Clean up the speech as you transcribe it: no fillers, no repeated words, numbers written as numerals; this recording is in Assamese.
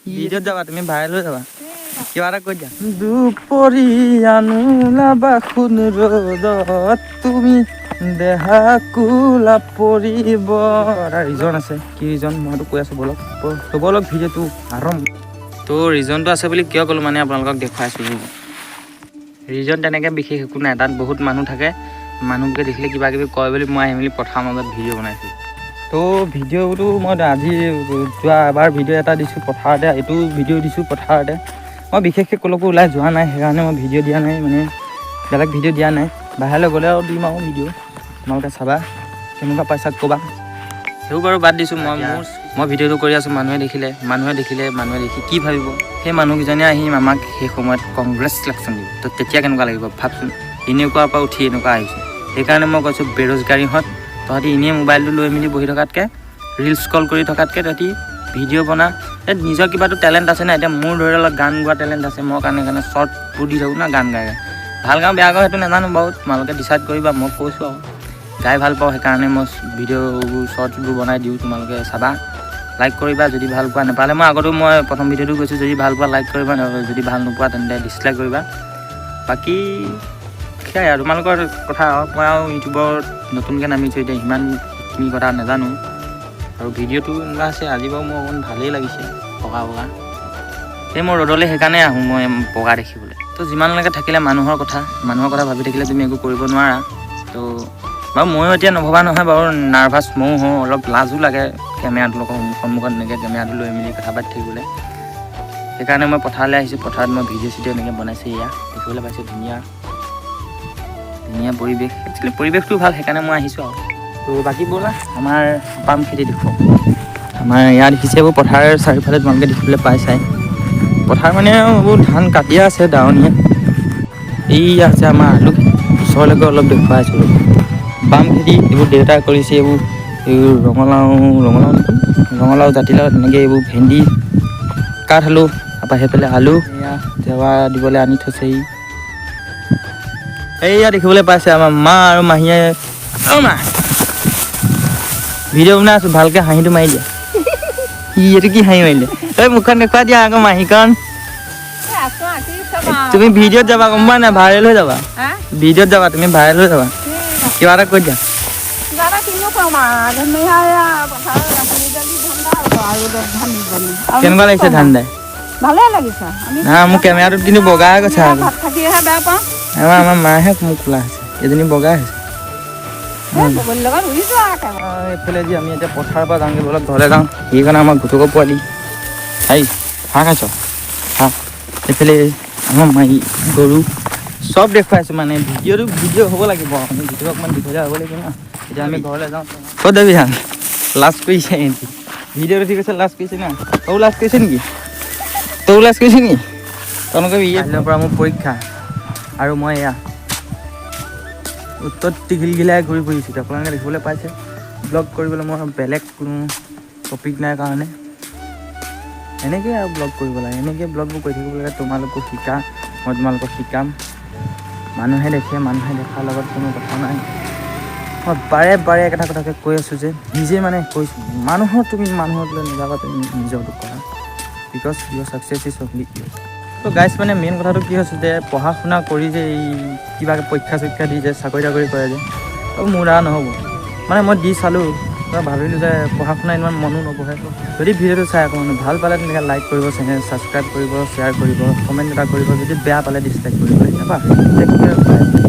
ভিডিঅ'ত যাবা তুমি ভাইৰেল হৈ যাবা কিবা এটা কৈ দিয়া দুপৰীয়ানো লাবাখোন ৰ'দত তুমি দেহা কোলা পৰিব এটা ৰিজন আছে কি ৰিজন মইতো কৈ আছোঁ বলক ভিডিঅ'টো আৰম্ভ তো ৰিজনটো আছে বুলি কিয় ক'লোঁ মানে আপোনালোকক দেখুৱাইছোঁ ৰিজন তেনেকৈ বিশেষ একো নাই তাত বহুত মানুহ থাকে মানুহবোৰে দেখিলে কিবা কিবি কয় বুলি মই আহি মেলি পথাৰৰ মাজত ভিডিঅ' বনাইছোঁ তো ভিডিঅ'টো মই আজি যোৱা এবাৰ ভিডিঅ' এটা দিছোঁ পথাৰতে এইটো ভিডিঅ' দিছোঁ পথাৰতে মই বিশেষকৈ ক'লৈকো ওলাই যোৱা নাই সেইকাৰণে মই ভিডিঅ' দিয়া নাই মানে বেলেগ ভিডিঅ' দিয়া নাই বাহিৰলৈ গ'লে আৰু দিম আৰু ভিডিঅ' তোমালোকে চাবা কেনেকুৱা পাইছা ক'বা সেইবোৰ বাৰু বাদ দিছোঁ মই ভিডিঅ'টো কৰি আছোঁ মানুহে দেখি কি ভাবিব সেই মানুহকেইজনে আহি আমাক সেই সময়ত কংগ্ৰেচুলেশ্যন দিব তো তেতিয়া কেনেকুৱা লাগিব ভাবচোন এনেকুৱাৰ পৰা উঠি এনেকুৱা আহিছোঁ সেইকাৰণে মই কৈছোঁ বেৰোজগাৰীহঁত তহঁতি এনেই মোবাইলটো লৈ মেলি বহি থকাতকৈ ৰিলছ কল কৰি থকাতকৈ তহঁতি ভিডিঅ' বনা নিজৰ কিবাটো টেলেণ্ট আছে না এতিয়া মোৰ ধৰি লওক গান গোৱা টেলেণ্ট আছে মই কাৰণে শ্বৰ্টবোৰ দি থাকোঁ না গান গাই ভাল গাওঁ বেয়া গাওঁ সেইটো নাজানো বাৰু তোমালোকে ডিচাইড কৰিবা মই কৈছোঁ আৰু গাই ভাল পাওঁ সেইকাৰণে মই ভিডিঅ'বোৰ শ্বৰ্টছবোৰ বনাই দিওঁ তোমালোকে চাবা লাইক কৰিবা যদি ভাল পোৱা নাপালে মই আগতো মই প্ৰথম ভিডিঅ'টো কৈছোঁ যদি ভাল পোৱা লাইক কৰিবা যদি ভাল নোপোৱা তেন্তে ডিছলাইক কৰিবা বাকী সেয়াই আৰু তোমালোকৰ কথা মই আৰু ইউটিউবত নতুনকৈ নামিছোঁ এতিয়া সিমানখিনি কথা নাজানো আৰু ভিডিঅ'টো এনেকুৱা আছে আজি বাৰু মোৰ অকণ ভালেই লাগিছে পকা এই মই ৰ'দলৈ সেইকাৰণে আহোঁ মই পকা দেখিবলৈ তো যিমানলৈকে থাকিলে মানুহৰ কথা ভাবি থাকিলে তুমি একো কৰিব নোৱাৰা তো বাৰু ময়ো এতিয়া নভবা নহয় বাৰু নাৰ্ভাছ ময়ো হওঁ অলপ লাজো লাগে কেমেৰাটোৰ লগত সন্মুখত এনেকৈ কেমেৰাটো লৈ মেলি কথা পাতি থাকিবলৈ সেইকাৰণে মই পথাৰলৈ আহিছোঁ পথাৰত মই ভিডিঅ' চিডিঅ' এনেকৈ বনাইছোঁ এয়া দেখিবলৈ পাইছোঁ ধুনীয়া পৰিৱেশ একচুৱেলি পৰিৱেশটো ভাল সেইকাৰণে মই আহিছোঁ আৰু তো বাকী ব'লা আমাৰ পাম খেতি দেখোঁ আমাৰ ইয়াত দেখিছে এইবোৰ পথাৰ চাৰিওফালে তোমালোকে দেখিবলৈ পাইছাই পথাৰ মানে এইবোৰ ধান কাটিয়ে আছে দাৱনীয়ে এই আছে আমাৰ আলু ওচৰলৈকে অলপ দেখুৱাই আছোঁ পাম খেতি এইবোৰ দেউতাই কৰিছে এইবোৰ ৰঙালাও জাতিলাও তেনেকৈ এইবোৰ ভেন্দি কাঠ আলু তাৰপৰা সেইফালে আলু এয়া জেৱা দিবলৈ আনি থৈছে এইয়া দেখিবলৈ পাইছে আমাৰ মা আৰু মাহীয়ে ভিডিঅ' বনাই আছোঁ ভালকৈ হাঁহিটো মাৰি দিয়া এইটো কি হাঁহি মাৰিলে তই মুখখন দেখুৱাই দিয়া আকৌ মাহীখন তুমি ভিডিঅ'ত যাবা গম পোৱা নাই ভাইৰেল হৈ যাবা ভিডিঅ'ত যাবা তুমি ভাইৰেল হৈ যাবা কিবা এটা কৈ দিয়া কেনেকুৱা লাগিছে ধান দাই ভালে লাগিছে মোৰ কেমেৰাটোত কিন্তু বগা গৈছে আমাৰ মায়েহে মোক খোলা হৈছে এজনী বগা হৈছে এইফালে যি আমি এতিয়া পথাৰৰ পৰা যাওঁগৈ বলক ঘৰলৈ যাওঁ সেইকাৰণে আমাৰ গোটকৰ পোৱালি হাঁহ খাইছ হাঁহ এইফালে আমাৰ মাই গৰু চব দেখুৱাইছোঁ মানে ভিডিঅ' হ'ব লাগিব আমি ভিডিঅ' অকণমান দীঘলীয়া হ'ব লাগিব ন এতিয়া আমি ঘৰলৈ যাওঁ ক'ত যাবি ধান লাজ কৰিছে এহেঁতি ভিডিঅ'টো ঠিক আছে লাজ কৰিছে না তও লাজ কৰিছে নেকি তেওঁলোকে ইয়াৰ পৰা মোৰ পৰীক্ষা আৰু মই এয়া উত্তৰ টিঘিলঘিলাই ঘূৰি ফুৰিছোঁ আপোনালোকে দেখিবলৈ পাইছে ব্লগ কৰিবলৈ মই বেলেগ কোনো টপিক নাই কাৰণে এনেকৈ আৰু ব্লগ কৰিব লাগে এনেকৈ ব্লগবোৰ কৰি থাকিব লাগে তোমালোকক মই তোমালোকক শিকাম মানুহে দেখাৰ লগত কোনো কথা নাই মই বাৰে এটা কথাকে কৈ আছোঁ যে নিজে মানে কৈছোঁ তুমি মানুহক লৈ নাযাবা তুমি নিজৰটো কৰা because your success is only you তো গাইজ মানে মেইন কথাটো কি হৈছে যে পঢ়া শুনা কৰি যে এই কিবা পৰীক্ষা দি যে চাকৰি তাকৰি কৰে যে মোৰ দ্বাৰা নহ'ব মানে মই দি চালোঁ মই ভাবিলোঁ যে পঢ়া শুনা ইমান মনো নবহে যদি ভিডিঅ'টো চাই আকৌ মানে ভাল পালে তেনেকৈ লাইক কৰিব চেনেল ছাবস্ক্ৰাইব কৰিব শ্বেয়াৰ কৰিব কমেণ্ট এটা কৰিব যদি বেয়া পালে ডিছলাইক কৰিব এনেকুৱা